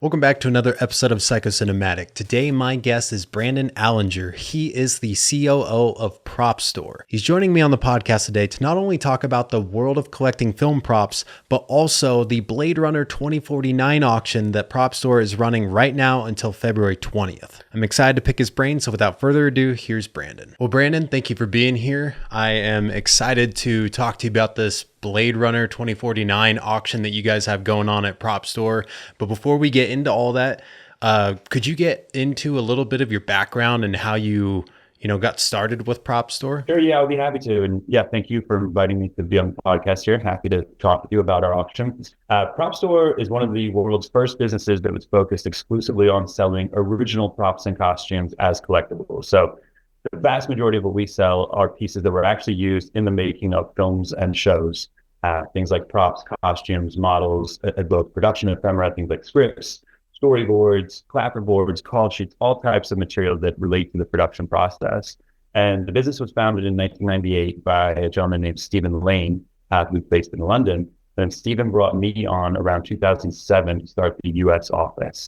Welcome back to another episode of Psycho-Cinematic. Today, my guest is Brandon Alinger. He is the COO of Propstore. He's joining me on the podcast today to not only talk about the world of collecting film props, but also the Blade Runner 2049 auction that Propstore is running right now until February 20th. I'm excited to pick his brain, so without further ado, here's Brandon. Well, Brandon, thank you for being here. I am excited to talk to you about this Blade Runner 2049 auction that you guys have going on at Propstore. But before we get into all that, could you get into a little bit of your background and how you got started with Propstore? Sure, yeah, I'll be happy to. And yeah, thank you for inviting me to be on the podcast here. Happy to talk with you about our auction. PropStore is one of the world's first businesses that was focused exclusively on selling original props and costumes as collectibles. So the vast majority of what we sell are pieces that were actually used in the making of films and shows. Things like props, costumes, models, both production ephemera, things like scripts, storyboards, clapperboards, call sheets, all types of material that relate to the production process. And the business was founded in 1998 by a gentleman named Stephen Lane, who's based in London. And Stephen brought me on around 2007 to start the US office.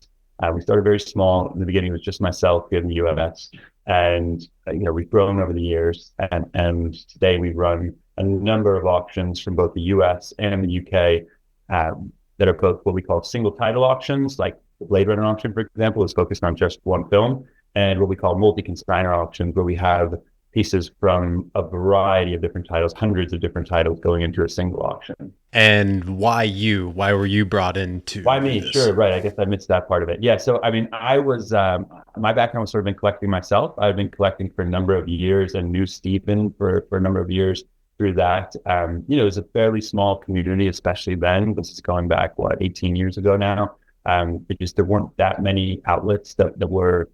We started very small. In the beginning, it was just myself here in the US. And we've grown over the years. And today we run a number of auctions from both the US and the UK that are both what we call single title auctions, like the Blade Runner auction, for example, is focused on just one film, and what we call multi-consignor auctions, where we have pieces from a variety of different titles, hundreds of different titles going into a single auction. And why you? Why were you brought into Why me? this? Sure, right. I guess I missed that part of it. Yeah, so I mean, I was, my background was sort of in collecting myself. I've been collecting for a number of years and knew Stephen for a number of years through that. It was a fairly small community, especially then. This is going back, 18 years ago now. Because there weren't that many outlets that were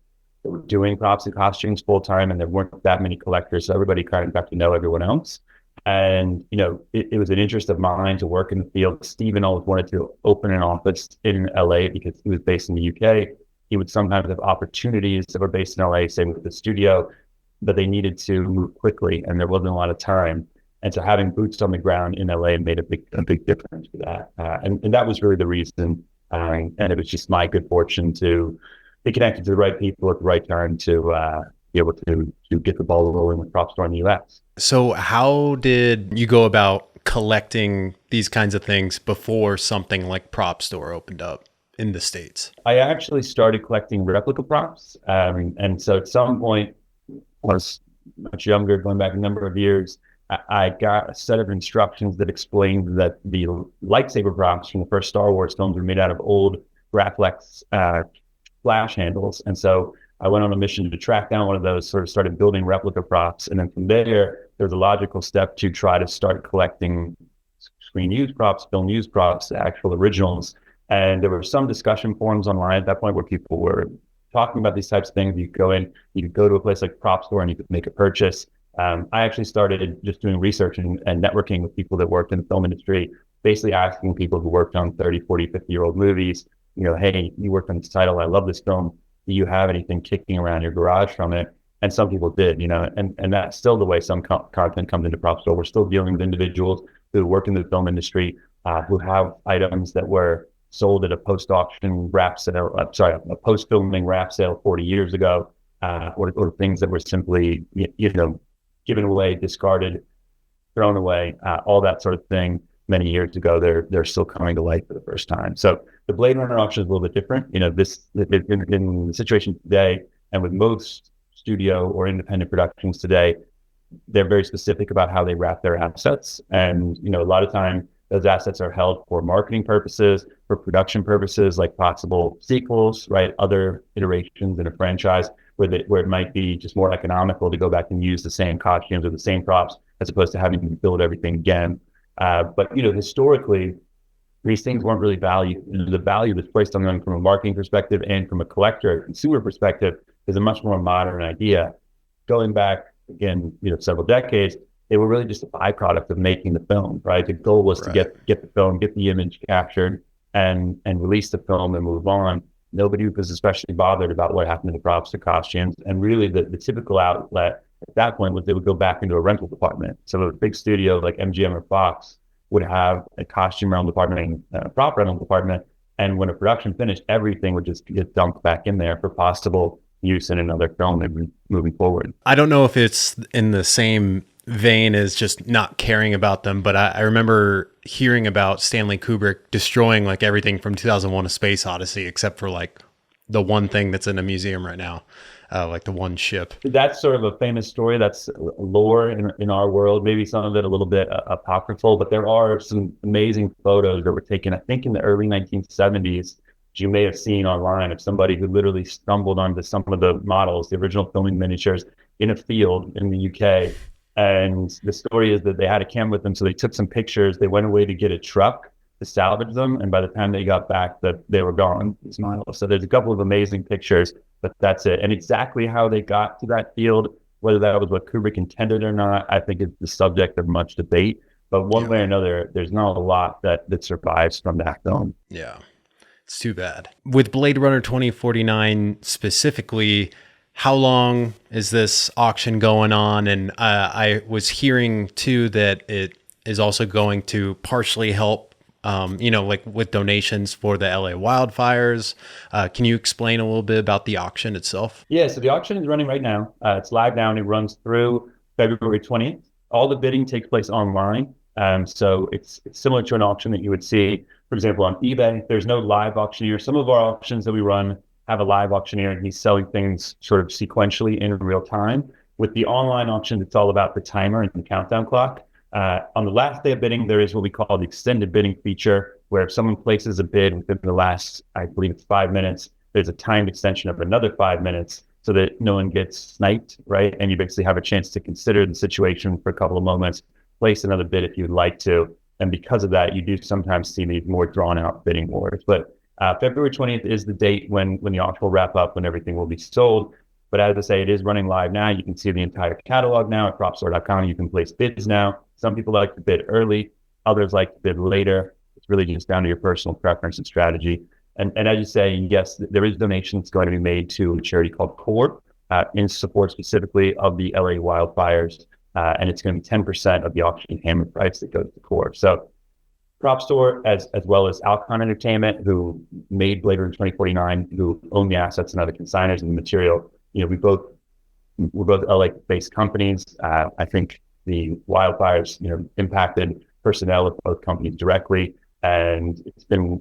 doing props and costumes full time, and there weren't that many collectors. So everybody kind of got to know everyone else. And, it was an interest of mine to work in the field. Stephen always wanted to open an office in LA because he was based in the UK. He would sometimes have opportunities that were based in LA, same with the studio, but they needed to move quickly and there wasn't a lot of time. And so having boots on the ground in LA made a big difference for that. And that was really the reason. And it was just my good fortune to be connected to the right people at the right time to be able to get the ball rolling with PropStore in the US. So how did you go about collecting these kinds of things before something like Propstore opened up in the States? I actually started collecting replica props. And so at some point, I was much younger, going back a number of years, I got a set of instructions that explained that the lightsaber props from the first Star Wars films were made out of old Graflex flash handles. And so I went on a mission to track down one of those, sort of started building replica props. And then from there's a logical step to try to start collecting screen used props, film used props, actual originals. And there were some discussion forums online at that point where people were talking about these types of things. You could go to a place like PropStore and you could make a purchase. I actually started just doing research and networking with people that worked in the film industry, basically asking people who worked on 30, 40, 50-year-old movies, hey, you worked on this title. I love this film. Do you have anything kicking around your garage from it? And some people did, and that's still the way some content comes into PropStore. We're still dealing with individuals who work in the film industry, who have items that were sold at a post-auction wrap sale, a post-filming wrap sale 40 years ago, or things that were simply, given away, discarded, thrown away, all that sort of thing many years ago. They're still coming to light for the first time. So the Blade Runner auction is a little bit different. This in the situation today, and with most studio or independent productions today, they're very specific about how they wrap their assets. And, a lot of time those assets are held for marketing purposes, for production purposes, like possible sequels, right? Other iterations in a franchise where it might be just more economical to go back and use the same costumes or the same props as opposed to having to build everything again. But historically, these things weren't really valued. The value that's placed on them from a marketing perspective and from a collector, consumer perspective is a much more modern idea. Going back again, several decades, they were really just a byproduct of making the film, right? The goal was to get the film, get the image captured, and release the film and move on. Nobody was especially bothered about what happened to the props or costumes. And really the typical outlet at that point was they would go back into a rental department. So a big studio like MGM or Fox would have a costume rental department and a prop rental department. And when a production finished, everything would just get dumped back in there for possible use in another film moving forward. I don't know if it's in the same vein as just not caring about them, but I remember hearing about Stanley Kubrick destroying like everything from 2001: A Space Odyssey, except for like the one thing that's in a museum right now, like the one ship. That's sort of a famous story. That's lore in our world, maybe some of it a little bit apocryphal, but there are some amazing photos that were taken, I think, in the early 1970s. You may have seen online of somebody who literally stumbled onto some of the models, the original filming miniatures, in a field in the UK. And the story is that they had a camera with them, so they took some pictures. They went away to get a truck to salvage them, and by the time they got back, that they were gone, these models. So there's a couple of amazing pictures, but that's it. And exactly how they got to that field, whether that was what Kubrick intended or not, I think it's the subject of much debate. But one way or another, there's not a lot that survives from that film. Yeah. It's too bad. With Blade Runner 2049 specifically, how long is this auction going on? And I was hearing too that it is also going to partially help, like with donations for the LA wildfires. Can you explain a little bit about the auction itself? Yeah, so the auction is running right now. It's live now and it runs through February 20th. All the bidding takes place online. So it's similar to an auction that you would see, for example, on eBay. There's no live auctioneer. Some of our auctions that we run have a live auctioneer and he's selling things sort of sequentially in real time. With the online auction, it's all about the timer and the countdown clock. On the last day of bidding, there is what we call the extended bidding feature, where if someone places a bid within the last, I believe it's 5 minutes, there's a timed extension of another 5 minutes so that no one gets sniped, right? And you basically have a chance to consider the situation for a couple of moments, place another bid if you'd like to. And because of that, you do sometimes see these more drawn out bidding wars. But February 20th is the date when the auction will wrap up, when everything will be sold. But as I say, it is running live now. You can see the entire catalog now at propstore.com. You can place bids now. Some people like to bid early. Others like to bid later. It's really just down to your personal preference and strategy. And as you say, yes, there is donations going to be made to a charity called COO in support specifically of the LA wildfires. And it's going to be 10% of the auction hammer price that goes to COO. So Propstore, as well as Alcon Entertainment, who made Blade Runner 2049, who own the assets and other consigners and the material, we're both LA-based companies. I think the wildfires, impacted personnel of both companies directly, and it's been,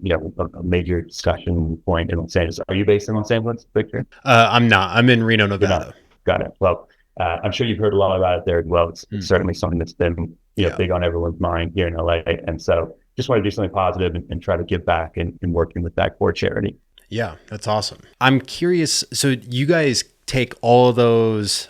a major discussion point in Los Angeles. Are you based in Los Angeles, Victor? I'm not. I'm in Reno, Nevada. Got it. Well, I'm sure you've heard a lot about it there as well. It's certainly something that's been, big on everyone's mind here in LA, and so just want to do something positive and try to give back and working with that core charity. Yeah, that's awesome. I'm curious. So you guys take all those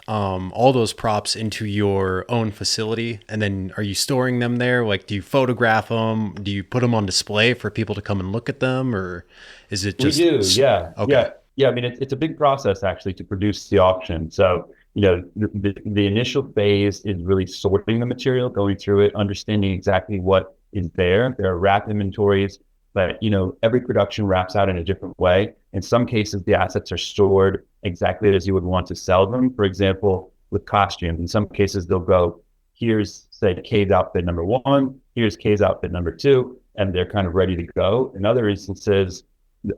props into your own facility, and then are you storing them there? Like, do you photograph them? Do you put them on display for people to come and look at them, or is it just? We do. Yeah. Okay. Yeah. I mean, it's a big process actually to produce the auction. So, the initial phase is really sorting the material, going through it, understanding exactly what is there. There are wrap inventories, but every production wraps out in a different way. In some cases, the assets are stored exactly as you would want to sell them. For example, with costumes, in some cases they'll go, here's say Kay's outfit number 1, here's Kay's outfit number 2, and they're kind of ready to go. In other instances,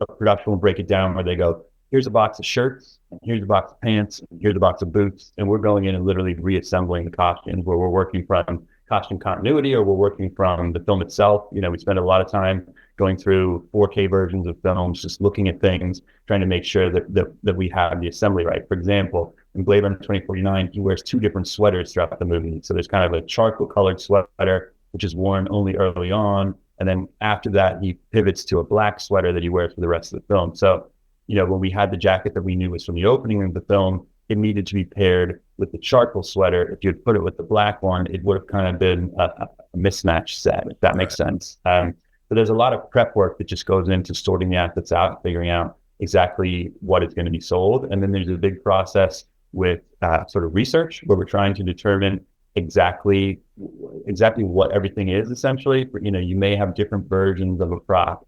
a production will break it down where they go, here's a box of shirts, and here's a box of pants, and here's a box of boots, and we're going in and literally reassembling the costumes, where we're working from costume continuity, or we're working from the film itself. We spend a lot of time going through 4K versions of films, just looking at things, trying to make sure that we have the assembly right. For example, in Blade Runner 2049, he wears 2 different sweaters throughout the movie. So there's kind of a charcoal colored sweater, which is worn only early on. And then after that, he pivots to a black sweater that he wears for the rest of the film. So, when we had the jacket that we knew was from the opening of the film, it needed to be paired with the charcoal sweater. If you had put it with the black one, it would have kind of been a mismatched set, if that makes sense. So there's a lot of prep work that just goes into sorting the assets out, figuring out exactly what is going to be sold. And then there's a big process with sort of research, where we're trying to determine exactly what everything is, essentially. You may have different versions of a prop.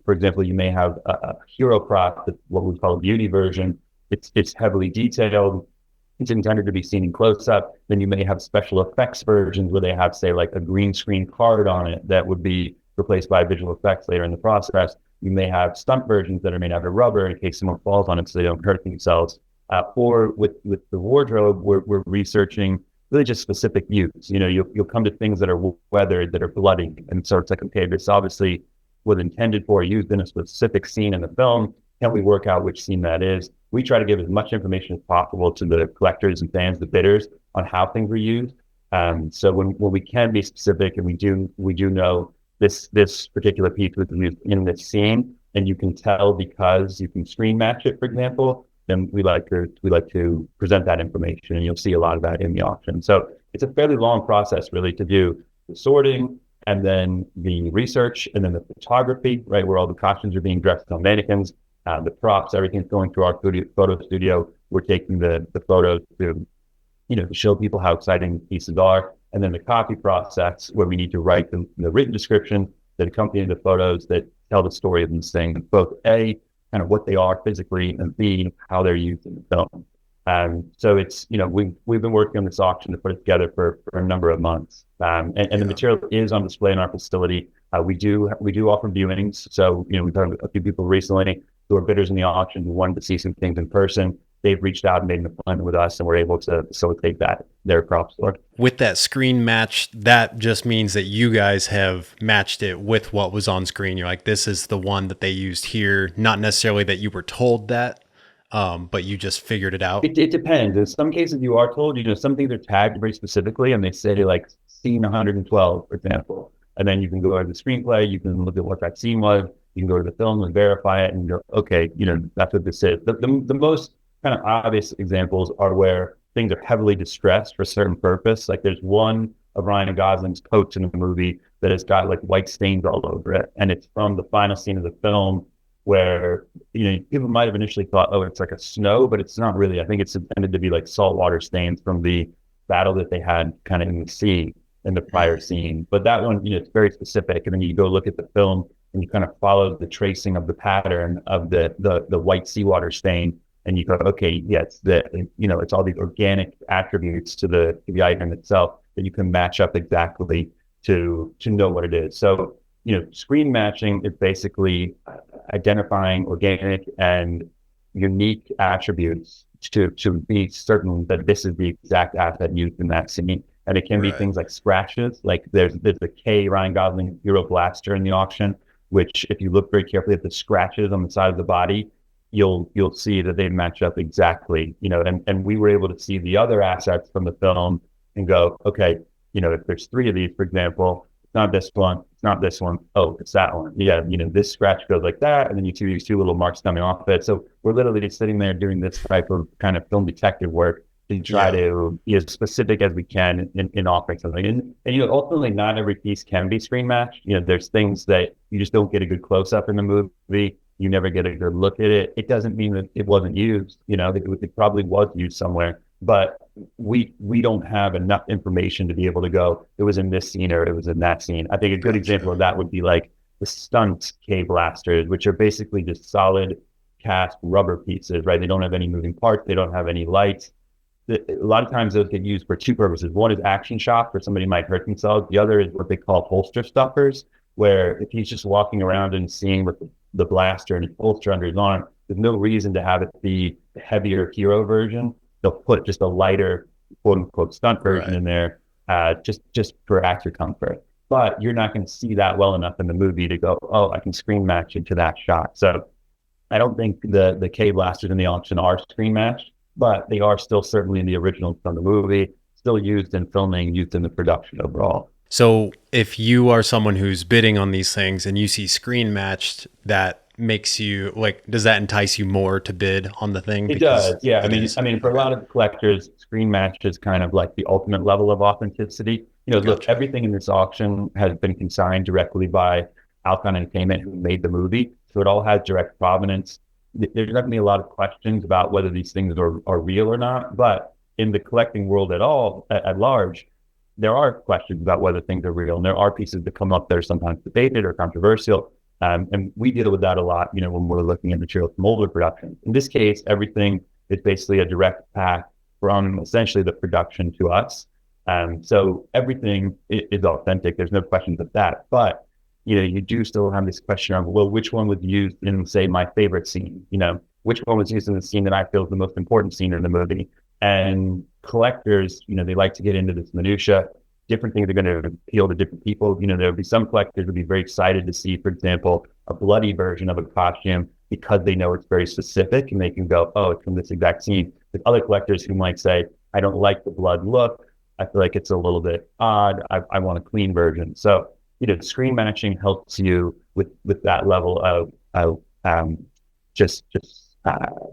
For example, you may have a hero prop, that's what we call a beauty version. It's heavily detailed. It's intended to be seen in close-up. Then you may have special effects versions where they have, say, like a green screen card on it that would be replaced by visual effects later in the process. You may have stunt versions that are made out of rubber in case someone falls on it so they don't hurt themselves. Or with the wardrobe, we're researching really just specific use. You'll come to things that are weathered, that are bloody. And so it's like, okay, this obviously was intended for, used in a specific scene in the film. Can we work out which scene that is? We try to give as much information as possible to the collectors and fans, the bidders, on how things were used. So when we can be specific, and we do know this particular piece was used in this scene, and you can tell because you can screen match it, for example, then we like to present that information, and you'll see a lot of that in the auction. So it's a fairly long process, really, to do the sorting, and then the research, and then the photography, right, where all the costumes are being dressed on mannequins, the props, everything's going through our photo studio. We're taking the photos to show people how exciting the pieces are, and then the copy process, where we need to write the written description that accompany the photos that tell the story of these things, both A, kind of what they are physically, and B, how they're used in the film. So it's, we've been working on this auction to put it together for a number of months. And the material is on display in our facility. We do offer viewings. So, we've had a few people recently who are bidders in the auction who wanted to see some things in person. They've reached out and made an appointment with us, and we're able to facilitate that there at Propstore. With that screen match, that just means that you guys have matched it with what was on screen. You're like, this is the one that they used here. Not necessarily that you were told that, but you just figured it out. It depends. In some cases, you are told. Some things are tagged very specifically, and they say like scene 112, for example. And then you can go to the screenplay. You can look at what that scene was. You can go to the film and verify it, and go, okay, that's what this is. The most kind of obvious examples are where things are heavily distressed for a certain purpose. Like there's one of Ryan Gosling's coats in the movie that has got like white stains all over it. And it's from the final scene of the film where, people might have initially thought, oh, it's like a snow, but it's not really. I think it's intended to be like saltwater stains from the battle that they had kind of in the sea in the prior scene. But that one, it's very specific. And then you go look at the film and you kind of follow the tracing of the pattern of the white seawater stain. And you go, okay, yeah, it's all these organic attributes to the item itself that you can match up exactly to know what it is. So, screen matching is basically identifying organic and unique attributes to be certain that this is the exact asset used in that scene. And it can be things like scratches. Like there's a K Ryan Gosling Hero Blaster in the auction, which if you look very carefully at the scratches on the side of the body, you'll see that they match up exactly, and we were able to see the other assets from the film and go, okay, if there's three of these, for example, it's not this one, it's not this one, oh, it's that one. Yeah, this scratch goes like that, and then you see these two little marks coming off of it. So we're literally just sitting there doing this type of kind of film detective work to try to be as specific as we can in offering something. And ultimately not every piece can be screen matched. There's things that you just don't get a good close up in the movie. You never get a good look at it. It doesn't mean that it wasn't used. It probably was used somewhere, but we don't have enough information to be able to go, it was in this scene or it was in that scene. I think a good example of that would be like the stunt K blasters, which are basically just solid cast rubber pieces, right? They don't have any moving parts. They don't have any lights. A lot of times those get used for two purposes. One is action shock, where somebody might hurt themselves. The other is what they call holster stuffers, where if he's just walking around and seeing with the blaster and his holster under his arm, there's no reason to have it be the heavier hero version. They'll put just a lighter, quote unquote, stunt version in there, just for actor comfort. But you're not going to see that well enough in the movie to go, oh, I can screen match it to that shot. So I don't think the K blasters in the auction are screen matched, but they are still certainly in the original from the movie, still used in filming, used in the production overall. So if you are someone who's bidding on these things and you see screen matched, that makes you does that entice you more to bid on the thing? It does. Yeah. I mean, for a lot of collectors, screen match is kind of like the ultimate level of authenticity. Look, everything in this auction has been consigned directly by Alcon Entertainment, who made the movie. So it all has direct provenance. There's not going to be a lot of questions about whether these things are real or not, but in the collecting world at large, there are questions about whether things are real, and there are pieces that come up that are sometimes debated or controversial. And we deal with that a lot, when we're looking at materials from older productions. In this case, everything is basically a direct path from essentially the production to us. So everything is authentic. There's no questions of that. But you do still have this question of, well, which one was used in, say, my favorite scene? Which one was used in the scene that I feel is the most important scene in the movie? And collectors, they like to get into this minutia. Different things are going to appeal to different people. There'll be some collectors would be very excited to see, for example, a bloody version of a costume because they know it's very specific and they can go, oh, it's from this exact scene. There's other collectors who might say, I don't like the blood look. I feel like it's a little bit odd. I want a clean version. So, screen matching helps you with that level of just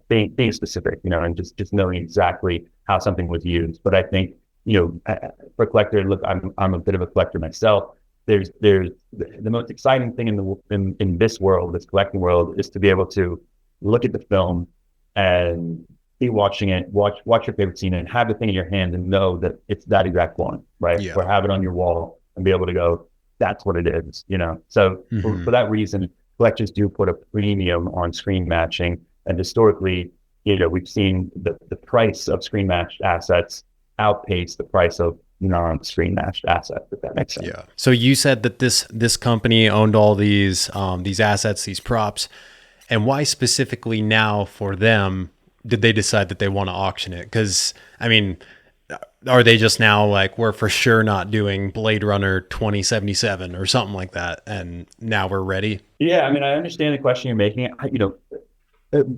being specific, and just knowing exactly how something was used. But I think, for collector, look, I'm a bit of a collector myself. There's the most exciting thing in this world, this collecting world, is to be able to look at the film and be watching it, watch your favorite scene and have the thing in your hand and know that it's that exact one, right? Yeah. Or have it on your wall and be able to go, that's what it is, So for that reason, collectors do put a premium on screen matching. And historically, we've seen the price of screen matched assets outpace the price of non-screen matched assets, if that makes sense. Yeah. So you said that this company owned all these assets, these props, and why specifically now for them did they decide that they want to auction it? Because are they just now like, we're for sure not doing Blade Runner 2077 or something like that, and now we're ready? Yeah, I understand the question you're making.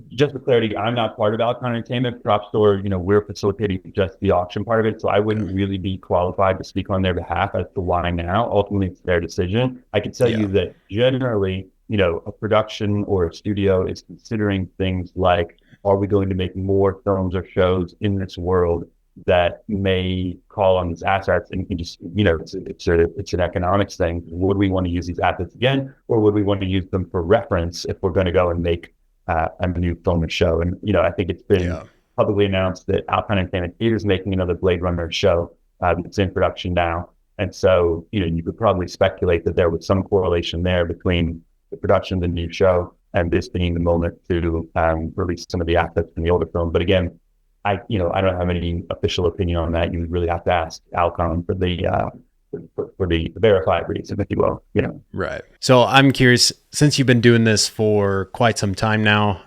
Just for clarity, I'm not part of Alcon Entertainment. Propstore, we're facilitating just the auction part of it, so I wouldn't really be qualified to speak on their behalf as to why now. Ultimately, it's their decision. I can tell you that generally, a production or a studio is considering things like, are we going to make more films or shows in this world that may call on these assets? And you just, it's an economics thing. Would we want to use these assets again, or would we want to use them for reference if we're going to go and make a new film and show? And I think it's been publicly announced that Alcon Entertainment is making another Blade Runner show that's in production now. And so, you could probably speculate that there was some correlation there between the production of the new show and this being the moment to release some of the assets from the older film. But again, I don't have any official opinion on that. You would really have to ask Alcon for the verified reason, if you will. Right. So I'm curious, since you've been doing this for quite some time now,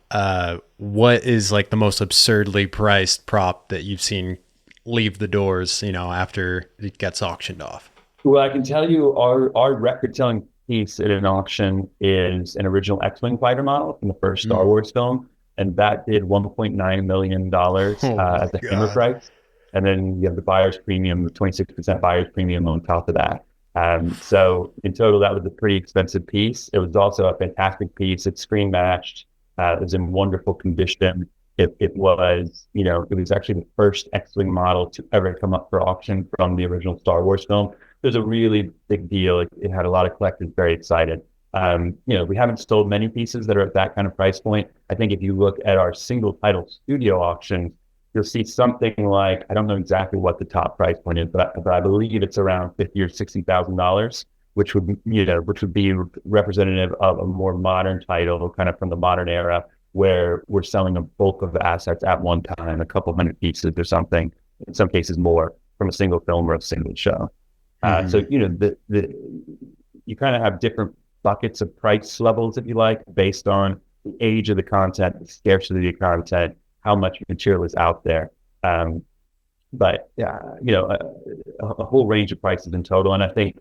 what is like the most absurdly priced prop that you've seen leave the doors, after it gets auctioned off? Well, I can tell you our record-selling piece at an auction is an original X-Wing fighter model from the first Star Wars film, and that did $1.9 million at the Hammer price. And then you have the buyer's premium, the 26% buyer's premium on top of that. So in total, that was a pretty expensive piece. It was also a fantastic piece. It's screen matched. It was in wonderful condition. It was actually the first X-Wing model to ever come up for auction from the original Star Wars film. It was a really big deal. It had a lot of collectors very excited. We haven't sold many pieces that are at that kind of price point. I think if you look at our single title studio auction, you'll see something like, I don't know exactly what the top price point is, but I believe it's around $50,000 or $60,000, which would be representative of a more modern title, kind of from the modern era, where we're selling a bulk of the assets at one time, a couple hundred pieces or something, in some cases more, from a single film or a single show. So you kind of have different buckets of price levels, if you like, based on the age of the content, the scarcity of the content, how much material is out there. But a whole range of prices in total. And I think,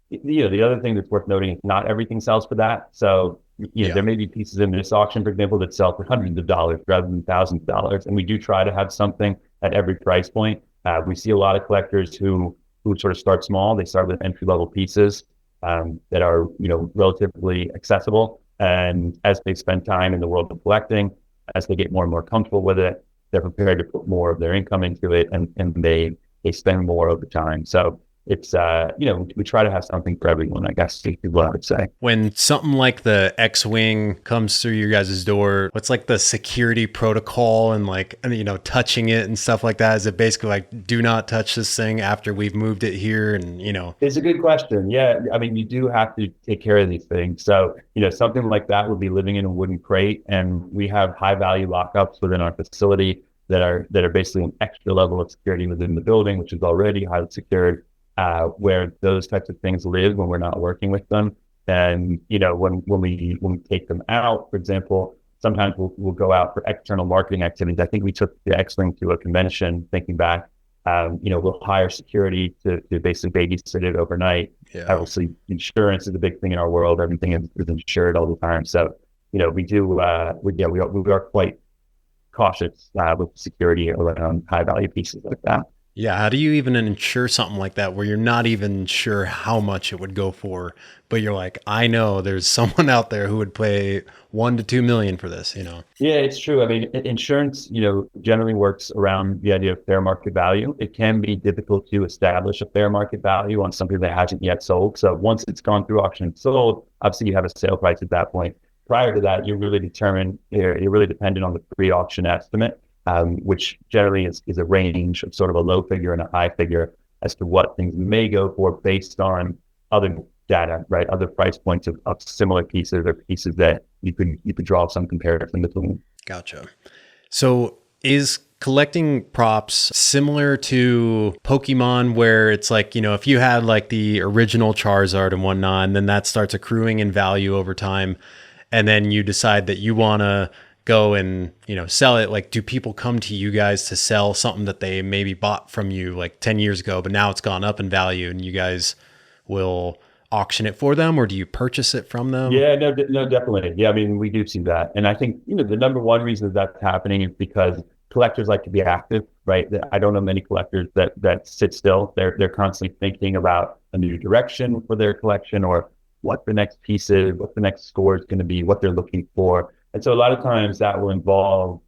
the other thing that's worth noting is not everything sells for that. So, there may be pieces in this auction, for example, that sell for hundreds of dollars rather than thousands of dollars. And we do try to have something at every price point. We see a lot of collectors who sort of start small. They start with entry-level pieces that are, relatively accessible. And as they spend time in the world of collecting, as they get more and more comfortable with it, they're prepared to put more of their income into it, and they spend more over time. So it's, we try to have something for everyone, I guess, is what I would say. When something like the X-Wing comes through your guys' door, what's like the security protocol and touching it and stuff like that? Is it basically like, do not touch this thing after we've moved it here? And, It's a good question. Yeah. You do have to take care of these things. So, something like that would be living in a wooden crate, and we have high value lockups within our facility that are basically an extra level of security within the building, which is already highly secured. Where those types of things live when we're not working with them. And, when we take them out, for example, sometimes we'll go out for external marketing activities. I think we took the X-Wing to a convention, thinking back. We'll hire security to basically babysit it overnight. Yeah. Obviously, insurance is a big thing in our world. Everything is insured all the time. So, we do, we are quite cautious with security around high value pieces like that. Yeah. How do you even insure something like that where you're not even sure how much it would go for, but you're like, I know there's someone out there who would pay 1 to 2 million for this, Yeah, it's true. I mean, insurance, generally works around the idea of fair market value. It can be difficult to establish a fair market value on something that hasn't yet sold. So once it's gone through auction and sold, obviously you have a sale price at that point. Prior to that, you're really dependent on the pre-auction estimate, which generally is a range of sort of a low figure and a high figure as to what things may go for based on other data, right? Other price points of similar pieces or pieces that you could draw some comparison between. Gotcha. So is collecting props similar to Pokemon, where it's like, if you had like the original Charizard and whatnot, and then that starts accruing in value over time, and then you decide that you want to go and, sell it, like, do people come to you guys to sell something that they maybe bought from you like 10 years ago, but now it's gone up in value and you guys will auction it for them, or do you purchase it from them? Yeah, no, definitely. Yeah, I mean, we do see that. And I think, the number one reason that's happening is because collectors like to be active, right? I don't know many collectors that sit still. They're constantly thinking about a new direction for their collection, or what the next piece is, what the next score is going to be, what they're looking for. And so a lot of times that will involve,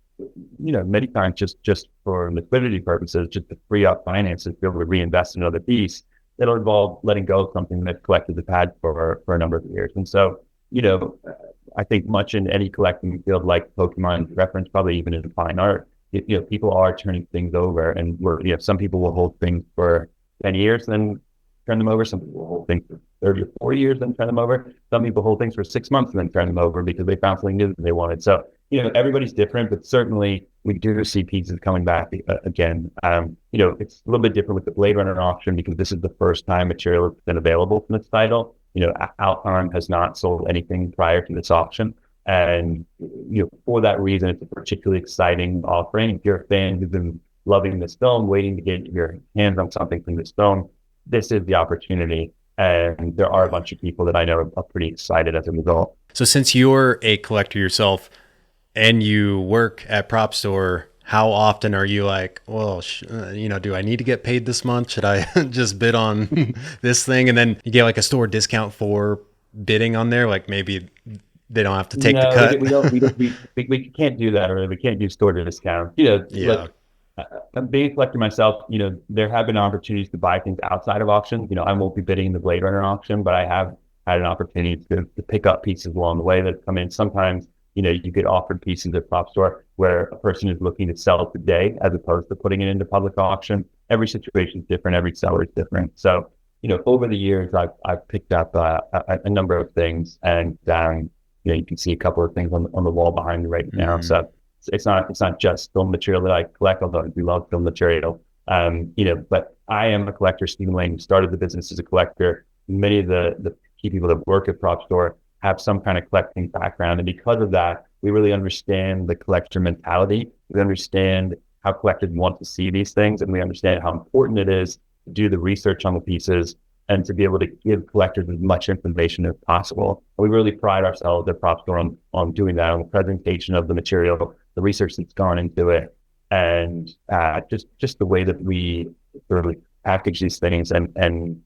many times just for liquidity purposes, just to free up finances to be able to reinvest in another piece. It'll involve letting go of something that collectors have had for a number of years. And so, I think much in any collecting field, like Pokemon reference, probably even in fine art, people are turning things over, and some people will hold things for 10 years and then turn them over. Some people will hold things for 30 or 40 years and turn them over. Some people hold things for 6 months and then turn them over because they found something new that they wanted. So, everybody's different, but certainly we do see pieces coming back again. It's a little bit different with the Blade Runner auction because this is the first time material has been available from this title. Alcon has not sold anything prior to this auction. And, for that reason, it's a particularly exciting offering. If you're a fan who's been loving this film, waiting to get your hands on something from this film, this is the opportunity. And there are a bunch of people that I know are pretty excited as a result. So since you're a collector yourself and you work at Propstore, how often are you like, well, do I need to get paid this month? Should I just bid on this thing? And then you get like a store discount for bidding on there. Like maybe they don't have to take the cut. We can't do that, or we can't do store discount. Yeah. I'm being a collector myself. There have been opportunities to buy things outside of auctions. I won't be bidding in the Blade Runner auction, but I have had an opportunity to pick up pieces along the way that come in. Sometimes, you get offered pieces at Propstore where a person is looking to sell today as opposed to putting it into public auction. Every situation is different. Every seller is different. So, over the years, I've picked up a number of things, and you can see a couple of things on the wall behind me right now. So it's not just film material that I collect, although we love film material. But I am a collector. Stephen Lane started the business as a collector. Many of the key people that work at Propstore have some kind of collecting background. And because of that, we really understand the collector mentality. We understand how collectors want to see these things, and we understand how important it is to do the research on the pieces and to be able to give collectors as much information as possible. And we really pride ourselves at Propstore on doing that, on the presentation of the material, the research that's gone into it, and just the way that we really package these things and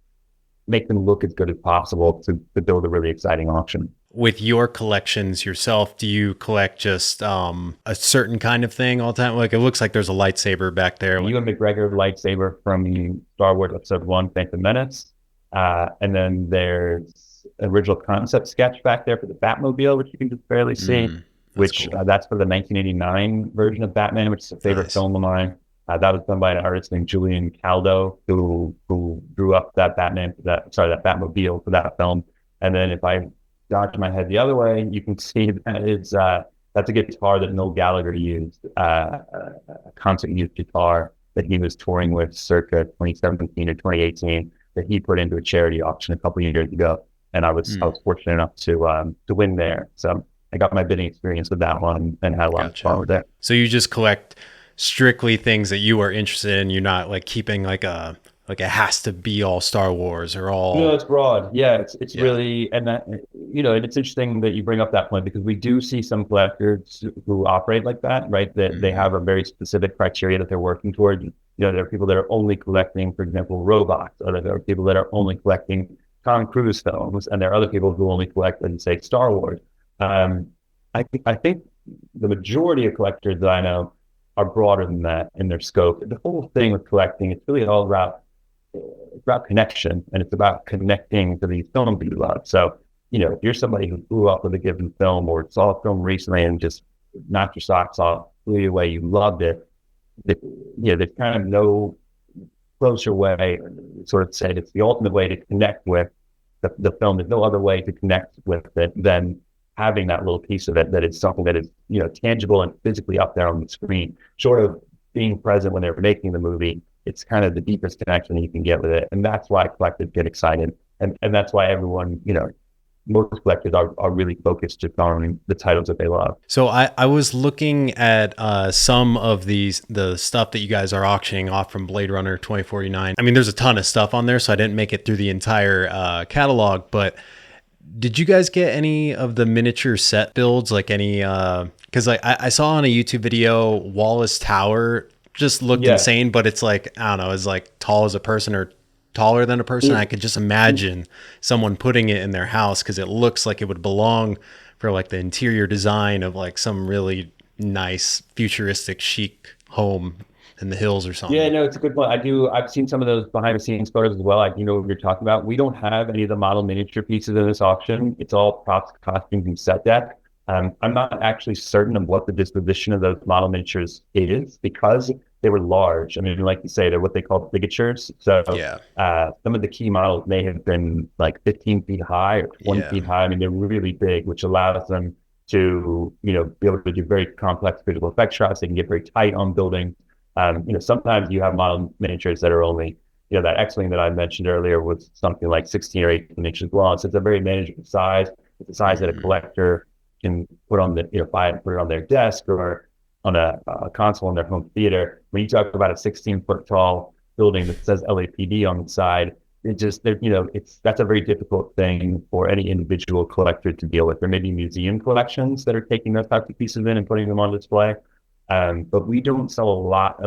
make them look as good as possible to build a really exciting auction. With your collections yourself, do you collect just a certain kind of thing all the time? Like, it looks like there's a lightsaber back there. Ewan McGregor lightsaber from Star Wars Episode 1, Phantom Menace. And then there's an original concept sketch back there for the Batmobile, which you can just barely see, which cool. That's for the 1989 version of Batman, which is a favorite film of mine. That was done by an artist named Julian Caldo, who drew up that Batmobile for that film. And then if I dodge my head the other way, you can see that that's a guitar that Noel Gallagher used, a concert used guitar that he was touring with circa 2017 or 2018 that he put into a charity auction a couple of years ago. and I was fortunate enough to win there. So I got my bidding experience with that one and had a lot of fun Gotcha. with it. So you just collect strictly things that you are interested in. You're not like keeping like it has to be all Star Wars or No, all. it's broad. Yeah, it's Yeah. really, and that, and it's interesting that you bring up that point because we do see some collectors who operate like that, right? That they Hmm. have a very specific criteria that they're working toward. There are people that are only collecting, for example, robots, or there are people that are only collecting Tom Cruise films, and there are other people who only collect, let's say, Star Wars. Um, I think the majority of collectors that I know are broader than that in their scope. The whole thing with collecting, it's really all about connection, and it's about connecting to these films that you love. So, if you're somebody who grew up with a given film or saw a film recently and just knocked your socks off, blew you away, you loved it, there's kind of no closer way, sort of said, it's the ultimate way to connect with the film. There's no other way to connect with it than having that little piece of it that is something that is, tangible and physically up there on the screen, short of being present when they're making the movie. It's kind of the deepest connection you can get with it. And that's why collectors get excited. And that's why everyone, most collectors are really focused just on the titles that they love. So I was looking at some of the stuff that you guys are auctioning off from Blade Runner 2049. I mean, there's a ton of stuff on there, so I didn't make it through the entire catalog. But did you guys get any of the miniature set builds? Like any? Because I saw on a YouTube video, Wallace Tower just looked Yeah. insane, but it's like I don't know, it's like tall as a person or taller than a person. I It, could just imagine someone putting it in their house because it looks like it would belong for like the interior design of like some really nice futuristic chic home in the hills or Yeah, something. no, it's a good point. I've seen some of those behind the scenes photos as well. I do know what you're talking about. We don't have any of the model miniature pieces in this auction. It's all props, costumes, and set deck. I'm not actually certain of what the disposition of those model miniatures is because they were large. I mean, like you say, they're what they call ligatures. So Yeah. some of the key models may have been like 15 feet high or 20 Yeah. feet high. I mean, they're really big, which allows them to, be able to do very complex visual effects shots. They can get very tight on buildings. Sometimes you have model miniatures that are only, that X-Wing that I mentioned earlier was something like 16 or 18 inches long. So it's a very manageable size. It's a size that a Hmm. collector can put on buy it and put it on their desk or on a console in their home theater. When you talk about a 16-foot tall building that says LAPD on the side, that's a very difficult thing for any individual collector to deal with. There may be museum collections that are taking those types of pieces in and putting them on display. But we don't sell a lot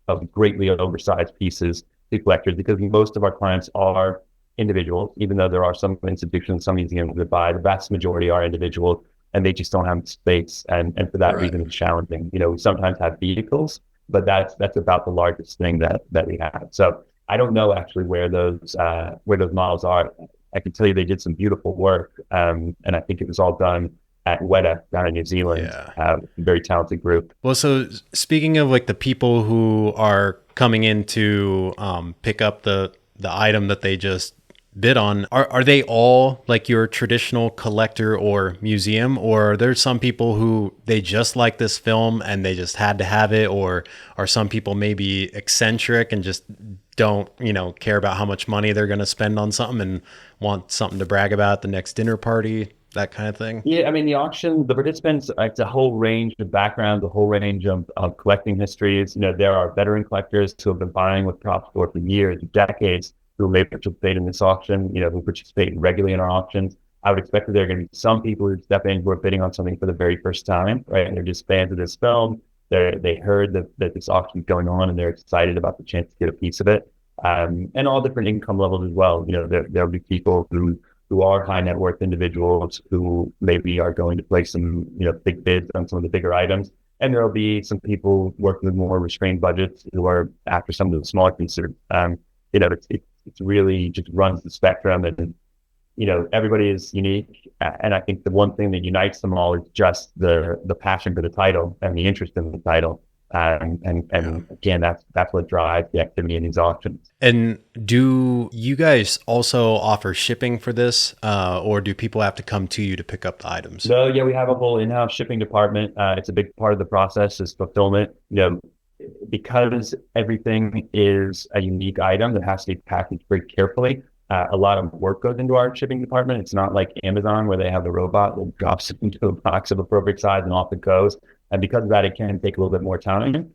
of greatly oversized pieces to collectors because most of our clients are individuals, even though there are some institutions, some museums that buy. The vast majority are individuals and they just don't have space. And for that Right. reason, it's challenging. We sometimes have vehicles, but that's about the largest thing that we have. So I don't know actually where those models are. I can tell you they did some beautiful work. And I think it was all done at Weta down in New Zealand. Yeah. Very talented group. Well, so speaking of like the people who are coming in to pick up the item that they just bid on, are they all like your traditional collector or museum, or are there some people who they just like this film and they just had to have it, or are some people maybe eccentric and just don't care about how much money they're going to spend on something and want something to brag about at the next dinner party, that kind of thing? Yeah, I mean, the auction, the participants, it's a whole range of backgrounds, a whole range of collecting histories. There are veteran collectors who have been buying with Propstore for years, decades, who may participate in this auction, who participate regularly in our auctions. I would expect that there are going to be some people who step in who are bidding on something for the very first time, right? And they're just fans of this film. They heard that this auction is going on and they're excited about the chance to get a piece of it. And all different income levels as well. There'll be people who are high net worth individuals who maybe are going to place some, big bids on some of the bigger items. And there'll be some people working with more restrained budgets who are after some of the smaller pieces. It's really just runs the spectrum and, everybody is unique. And I think the one thing that unites them all is just the passion for the title and the interest in the title. Yeah. And again, that's what drives the activity in these auctions. And do you guys also offer shipping for this, or do people have to come to you to pick up the items? No, yeah, we have a whole in-house shipping department. It's a big part of the process is fulfillment. Because everything is a unique item that has to be packaged very carefully. A lot of work goes into our shipping department. It's not like Amazon where they have the robot that drops it into a box of appropriate size and off it goes. And because of that, it can take a little bit more time.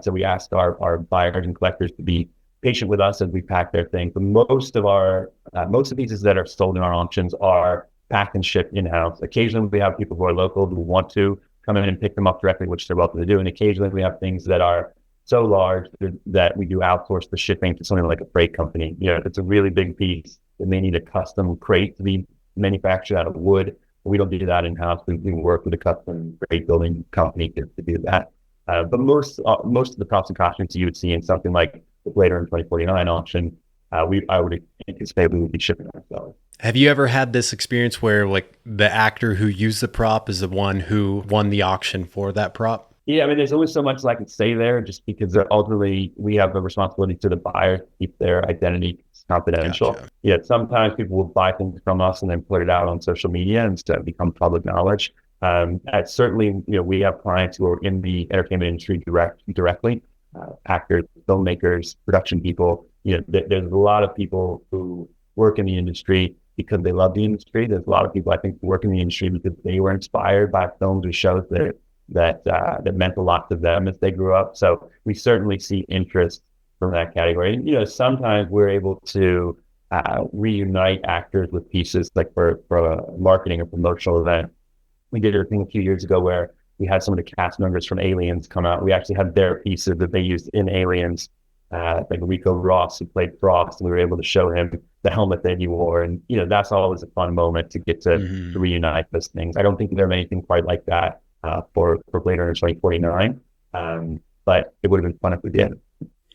So we asked our buyers and collectors to be patient with us as we pack their things. But most of the pieces that are sold in our auctions are packed and shipped in-house. Occasionally we have people who are local who want to come in and pick them up directly, which they're welcome to do. And occasionally we have things that are so large that we do outsource the shipping to something like a freight company. If it's a really big piece, it may need a custom crate to be manufactured out of wood. We don't do that in-house. We work with a custom crate building company to do that. But most of the props and costumes you would see in something like the Blade Runner 2049 auction, I would anticipate we would be shipping ourselves. Have you ever had this experience where like the actor who used the prop is the one who won the auction for that prop? Yeah, I mean, there's only so much that I can say there, just because ultimately we have a responsibility to the buyer to keep their identity confidential. Gotcha. Yeah, sometimes people will buy things from us and then put it out on social media and so become public knowledge. Certainly, we have clients who are in the entertainment industry directly, actors, filmmakers, production people. There's a lot of people who work in the industry because they love the industry. There's a lot of people, I think, who work in the industry because they were inspired by films or shows that meant a lot to them as they grew up. So we certainly see interest from that category. Sometimes we're able to reunite actors with pieces, like for a marketing or promotional event. We did a thing a few years ago where we had some of the cast members from Aliens come out. We actually had their pieces that they used in Aliens, like Rico Ross, who played Frost, and we were able to show him the helmet that he wore. And, that's always a fun moment to get to reunite those things. I don't think there's anything quite like that for Blade Runner 2049, but it would have been fun if we did.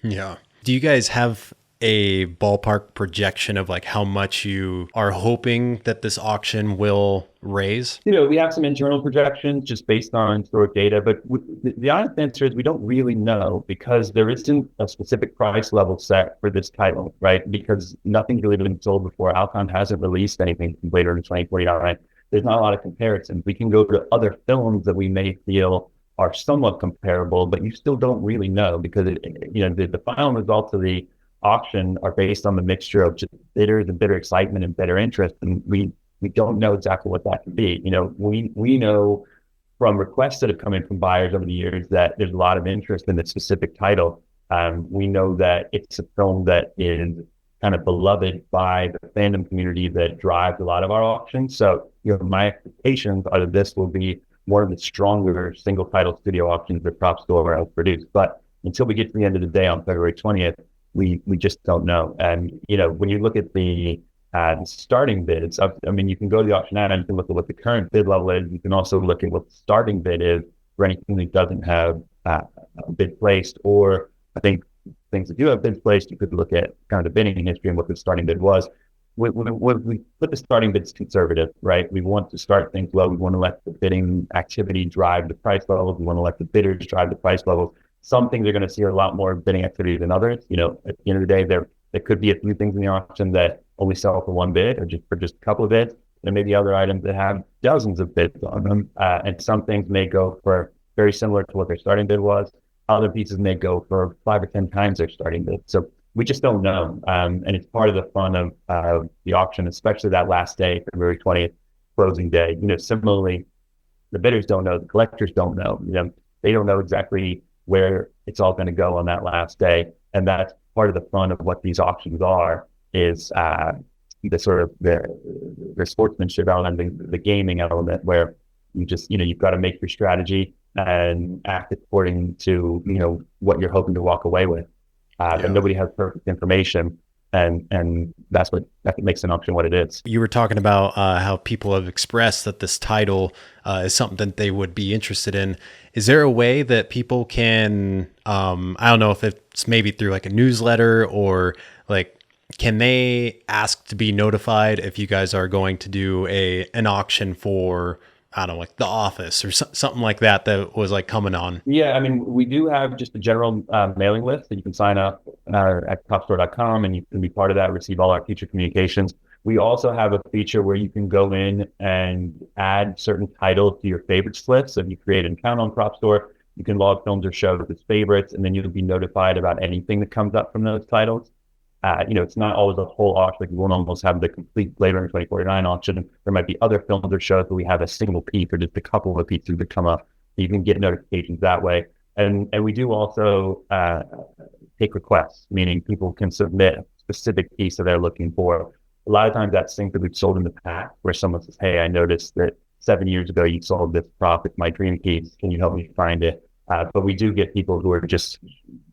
Yeah. Do you guys have a ballpark projection of like how much you are hoping that this auction will raise? We have some internal projections just based on historic data, but the honest answer is we don't really know because there isn't a specific price level set for this title, right? Because nothing's really been sold before. Alcon hasn't released anything from Blade Runner 2049. There's not a lot of comparisons. We can go to other films that we may feel are somewhat comparable, but you still don't really know because the final results of the auction are based on the mixture of just bidders and bidder excitement and bidder interest, and we don't know exactly what that can be. We know from requests that have come in from buyers over the years that there's a lot of interest in the specific title. We know that it's a film that is kind of beloved by the fandom community that drives a lot of our auctions. So, my expectations are that this will be one of the stronger single title studio auctions that Propstore has produced. But until we get to the end of the day on February 20th, we just don't know. And, when you look at the starting bids, you can go to the auction ad and you can look at what the current bid level is. You can also look at what the starting bid is for anything that doesn't have a bid placed, or I think things that do have bids placed, you could look at kind of the bidding history and what the starting bid was. We put the starting bids conservative, right? We want to start things low. We want to let the bidding activity drive the price levels. We want to let the bidders drive the price levels. Some things are going to see a lot more bidding activity than others. At the end of the day, there could be a few things in the auction that only sell for one bid or just a couple of bids. There may be other items that have dozens of bids on them. And some things may go for very similar to what their starting bid was. Other pieces may go for 5 or 10 times their starting bid. So we just don't know. And it's part of the fun of the auction, especially that last day, February 20th, closing day. Similarly, the bidders don't know, the collectors don't know. They don't know exactly where it's all going to go on that last day. And that's part of the fun of what these auctions are, is the sort of the sportsmanship element, the gaming element, where you just, you've got to make your strategy and act according to, what you're hoping to walk away with. But nobody has perfect information. And that makes an auction what it is. You were talking about how people have expressed that this title is something that they would be interested in. Is there a way that people can, I don't know if it's maybe through like a newsletter, or like, can they ask to be notified if you guys are going to do an auction for, I don't know, like The Office or something like that was like coming on? Yeah, we do have just a general mailing list that you can sign up at propstore.com, and you can be part of that, receive all our future communications. We also have a feature where you can go in and add certain titles to your favorites list. So if you create an account on Propstore, you can log films or shows as favorites, and then you'll be notified about anything that comes up from those titles. It's not always a whole auction. Like we won't almost have the complete Blade Runner 2049 auction. There might be other films or shows where we have a single piece or just a couple of pieces that come up. You can get notifications that way. And we do also take requests, meaning people can submit a specific piece that they're looking for. A lot of times that's things that we've sold in the past where someone says, hey, I noticed that 7 years ago you sold this prop. It's my dream piece. Can you help me find it? But we do get people who are just,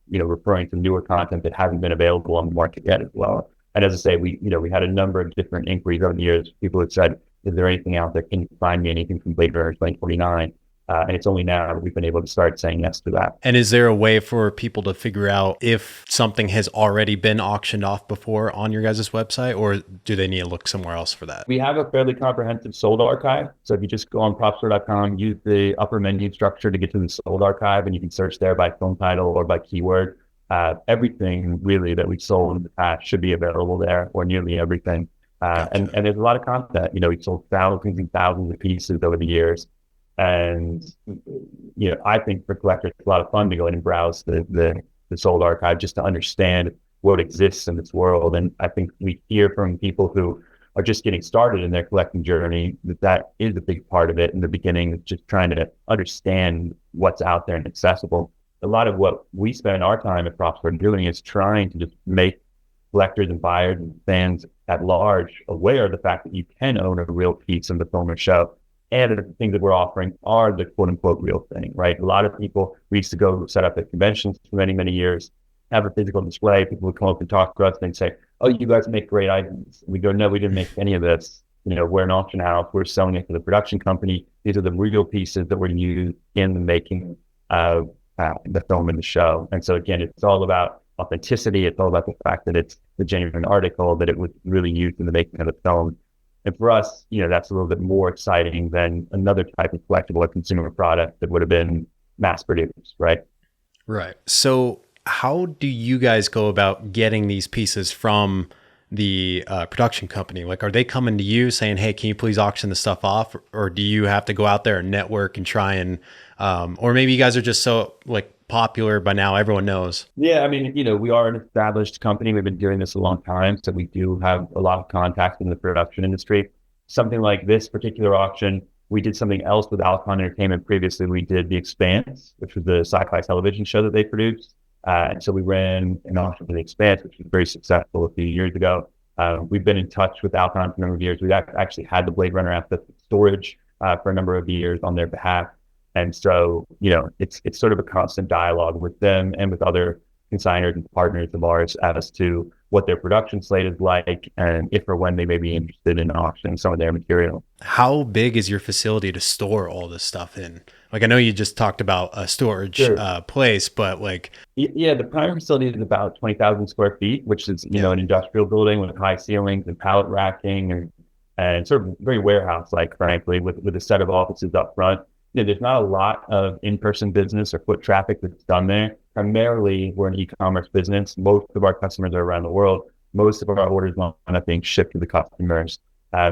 referring to newer content that hasn't been available on the market yet as well. And as I say, we had a number of different inquiries over the years. People have said, is there anything out there? Can you find me anything from Blade Runner 2049? And it's only now that we've been able to start saying yes to that. And is there a way for people to figure out if something has already been auctioned off before on your guys' website, or do they need to look somewhere else for that? We have a fairly comprehensive sold archive. So if you just go on propstore.com, use the upper menu structure to get to the sold archive, and you can search there by film title or by keyword. Everything really that we've sold in the past should be available there, or nearly everything. Gotcha. And there's a lot of content. We've sold thousands and thousands of pieces over the years. And, I think for collectors, it's a lot of fun to go in and browse the sold archive just to understand what exists in this world. And I think we hear from people who are just getting started in their collecting journey that is a big part of it in the beginning, just trying to understand what's out there and accessible. A lot of what we spend our time at Propstore doing is trying to just make collectors and buyers and fans at large aware of the fact that you can own a real piece of the film or show. And the things that we're offering are the quote unquote real thing, right? A lot of people, we used to go set up at conventions for many, many years, have a physical display. People would come up and talk to us and say, oh, you guys make great items. We go, no, we didn't make any of this. We're an auction house. We're selling it to the production company. These are the real pieces that were used in the making of the film and the show. And so again, it's all about authenticity. It's all about the fact that it's the genuine article, that it was really used in the making of the film. And for us, that's a little bit more exciting than another type of collectible or consumer product that would have been mass produced, right? Right. So how do you guys go about getting these pieces from the production company? Like, are they coming to you saying, hey, can you please auction the stuff off? Or do you have to go out there and network and try and, or maybe you guys are just so popular by now, everyone knows. Yeah, we are an established company. We've been doing this a long time, so we do have a lot of contacts in the production industry. Something like this particular auction, we did something else with Alcon Entertainment previously. We did The Expanse, which was the sci-fi television show that they produced. And so we ran an auction for The Expanse, which was very successful a few years ago. We've been in touch with Alcon for a number of years. We've actually had the Blade Runner assets in storage for a number of years on their behalf. And so, it's sort of a constant dialogue with them and with other consignors and partners of ours as to what their production slate is like and if or when they may be interested in auctioning some of their material. How big is your facility to store all this stuff in? I know you just talked about a storage place, but Yeah, the primary facility is about 20,000 square feet, which is, an industrial building with high ceilings and pallet racking and sort of very warehouse-like, frankly, with a set of offices up front. There's not a lot of in-person business or foot traffic that's done there. Primarily, we're an e-commerce business. Most of our customers are around the world. Most of our orders wind up being shipped to the customers.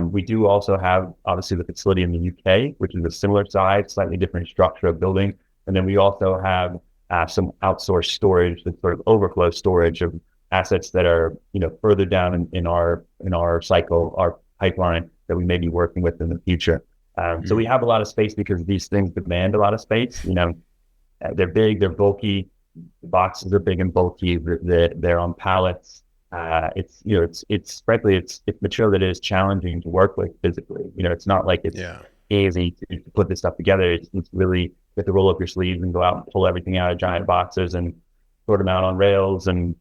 We do also have, obviously, the facility in the UK, which is a similar size, slightly different structure of building. And then we also have some outsourced storage, the sort of overflow storage of assets that are, further down in our cycle, our pipeline that we may be working with in the future. So we have a lot of space because these things demand a lot of space. They're big, they're bulky. The boxes are big and bulky. They're on pallets. It's frankly, it's material that is challenging to work with physically. It's not like it's easy to put this stuff together. It's really, you have to roll up your sleeves and go out and pull everything out of giant boxes and sort them out on rails and,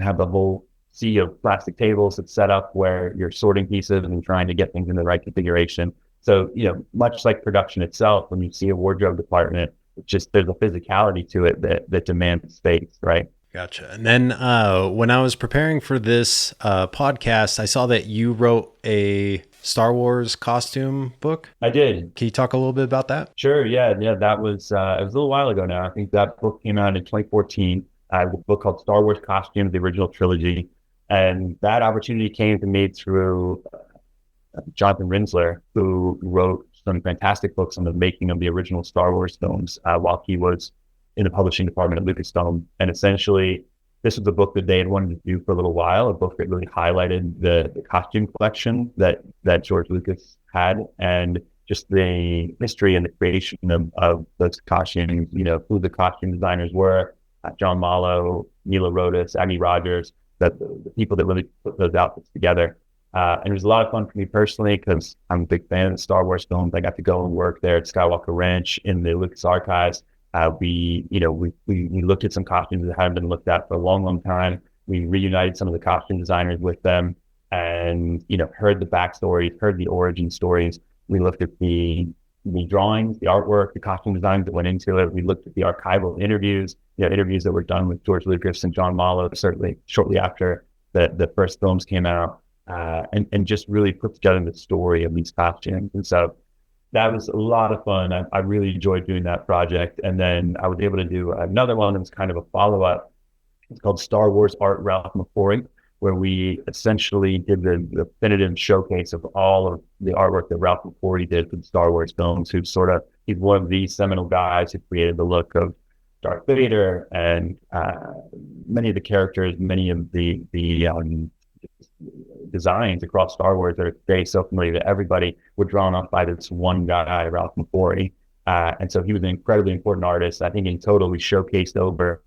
have the whole sea of plastic tables that's set up where you're sorting pieces and trying to get things in the right configuration. So, much like production itself, when you see a wardrobe department, there's a physicality to it that demands space, right? Gotcha. And then when I was preparing for this podcast, I saw that you wrote a Star Wars costume book. I did. Can you talk a little bit about that? Sure. Yeah. That was, it was a little while ago now. I think that book came out in 2014. A book called Star Wars Costumes, the original trilogy. And that opportunity came to me through Jonathan Rinsler, who wrote some fantastic books on the making of the original Star Wars films while he was in the publishing department at Lucasfilm. And essentially, this was the book that they had wanted to do for a little while, a book that really highlighted the costume collection that George Lucas had, and just the history and the creation of those costumes, who the costume designers were, John Mallow, Mila Rodas, Aggie Rogers, that the people that really put those outfits together. And it was a lot of fun for me personally because I'm a big fan of the Star Wars films. I got to go and work there at Skywalker Ranch in the Lucas Archives. We looked at some costumes that hadn't been looked at for a long, long time. We reunited some of the costume designers with them, and heard the backstories, heard the origin stories. We looked at the drawings, the artwork, the costume designs that went into it. We looked at the archival interviews, interviews that were done with George Lucas and John Mallow, certainly shortly after the first films came out. And just really put together the story of these costumes. And so that was a lot of fun. I really enjoyed doing that project. And then I was able to do another one that was kind of a follow-up. It's called Star Wars Art Ralph McQuarrie, where we essentially did the definitive showcase of all of the artwork that Ralph McQuarrie did for the Star Wars films, he's one of the seminal guys who created the look of Darth Vader and many of the characters, many of the designs across Star Wars that are very so familiar to everybody were drawn up by this one guy, Ralph McQuarrie. And so he was an incredibly important artist. I think in total, we showcased over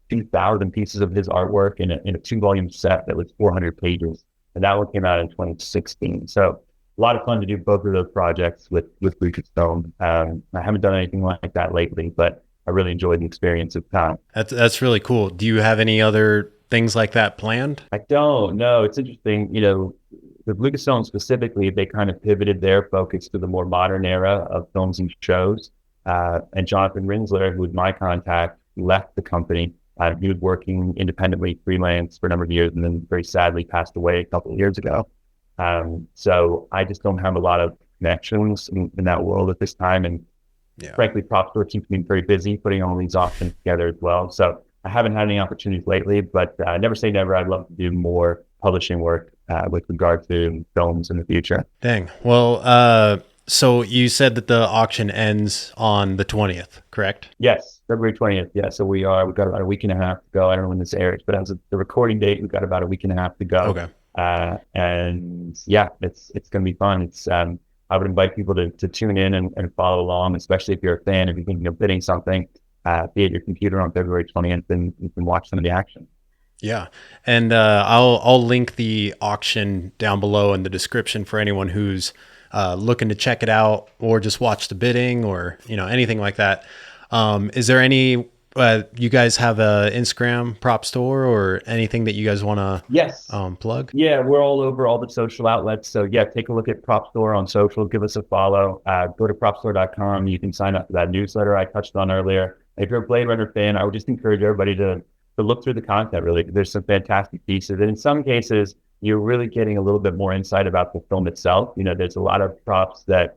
2,000 pieces of his artwork in a 2-volume set that was 400 pages. And that one came out in 2016. So a lot of fun to do both of those projects with Lucasfilm. I haven't done anything like that lately, but I really enjoyed the experience of time. That's really cool. Do you have any other things like that planned? I don't know. It's interesting, with Lucasfilm specifically, they kind of pivoted their focus to the more modern era of films and shows. And Jonathan Rinsler, who was my contact, left the company. He was working independently, freelance for a number of years, and then very sadly passed away a couple of years ago. So I just don't have a lot of connections in that world at this time. And frankly, Propstore keeps me very busy putting all these options together as well. So I haven't had any opportunities lately, but never say never. I'd love to do more publishing work with regard to films in the future. Dang. Well, so you said that the auction ends on the 20th, correct? Yes, February 20th. Yeah, so we've got about a week and a half to go. I don't know when this airs, but as of the recording date, we've got about a week and a half to go. Okay. And yeah, it's going to be fun. It's I would invite people to tune in and follow along, especially if you're a fan, if you're thinking of bidding something. Be at your computer on February 20th, and you can watch some of the action. Yeah. And I'll link the auction down below in the description for anyone who's looking to check it out or just watch the bidding or, anything like that. Is there any, you guys have a Instagram Propstore or anything that you guys want to plug? Yeah, we're all over all the social outlets. So yeah, take a look at Propstore on social, give us a follow, go to propstore.com. You can sign up for that newsletter I touched on earlier. If you're a Blade Runner fan, I would just encourage everybody to look through the content, really. There's some fantastic pieces. And in some cases, you're really getting a little bit more insight about the film itself. There's a lot of props that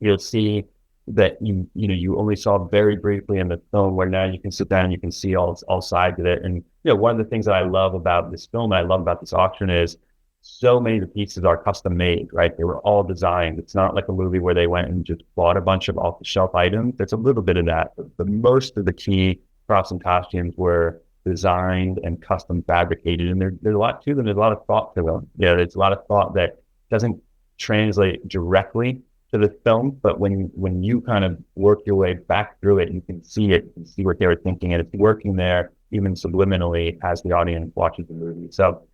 you'll see that you only saw very briefly in the film, where now you can sit down and you can see all sides of it. And one of the things that I love about this film, I love about this auction, is so many of the pieces are custom made, right? They were all designed. It's not like a movie where they went and just bought a bunch of off-the-shelf items. There's a little bit of that, but most of the key props and costumes were designed and custom fabricated. And there's a lot to them. There's a lot of thought to them. There's a lot of thought that doesn't translate directly to the film, but when you kind of work your way back through it, you can see it, you can see what they were thinking, and it's working there even subliminally as the audience watches the movie. So,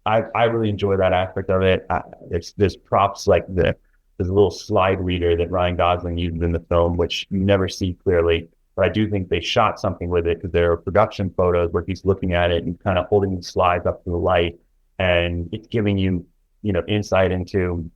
I really enjoy that aspect of it. There's props like there's a little slide reader that Ryan Gosling uses in the film, which you never see clearly, but I do think they shot something with it, because there are production photos where he's looking at it and kind of holding the slides up to the light, and it's giving you, insight into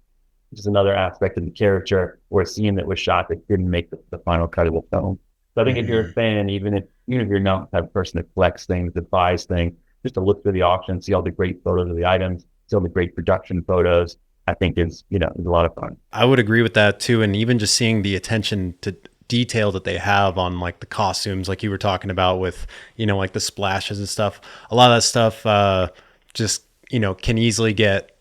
just another aspect of the character or a scene that was shot that didn't make the final cut of the film. So I think if you're a fan, even if you're not the type of person that collects things, that buys things, just to look through the auction, see all the great photos of the items, see all the great production photos, I think is a lot of fun. I would agree with that too. And even just seeing the attention to detail that they have on like the costumes, like you were talking about with, like the splashes and stuff, a lot of that stuff just, can easily get,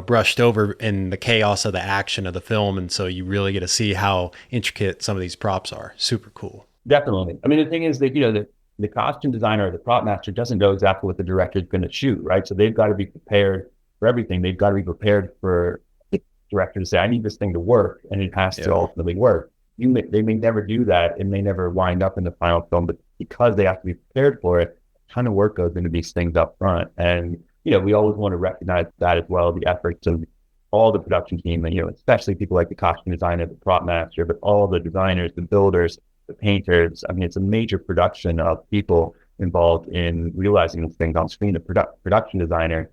brushed over in the chaos of the action of the film. And so you really get to see how intricate some of these props are. Super cool. Definitely. I mean, the thing is that, the costume designer or the prop master doesn't know exactly what the director is going to shoot, right? So they've got to be prepared for everything. They've got to be prepared for the director to say, I need this thing to work, and it has to ultimately work. They may never do that. It may never wind up in the final film, but because they have to be prepared for it, a ton of work goes into these things up front. And, we always want to recognize that as well, the efforts of all the production team, and, especially people like the costume designer, the prop master, but all the designers, the builders, the painters. I mean, it's a major production of people involved in realizing these things on screen. A production designer,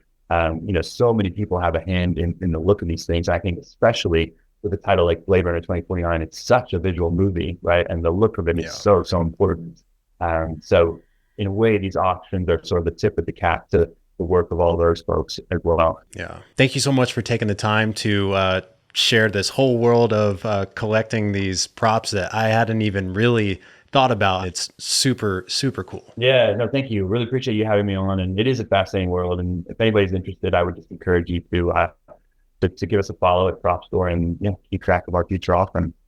so many people have a hand in the look of these things. I think especially with a title like Blade Runner 2049, it's such a visual movie, right? And the look of it is so important. So in a way, these auctions are sort of the tip of the cap to the work of all those folks as well. Yeah. Thank you so much for taking the time to share this whole world of collecting these props that I hadn't even really thought about. It's super, super cool. Yeah, no, thank you. Really appreciate you having me on. And it is a fascinating world. And if anybody's interested, I would just encourage you to give us a follow at Propstore and keep track of our future offerings.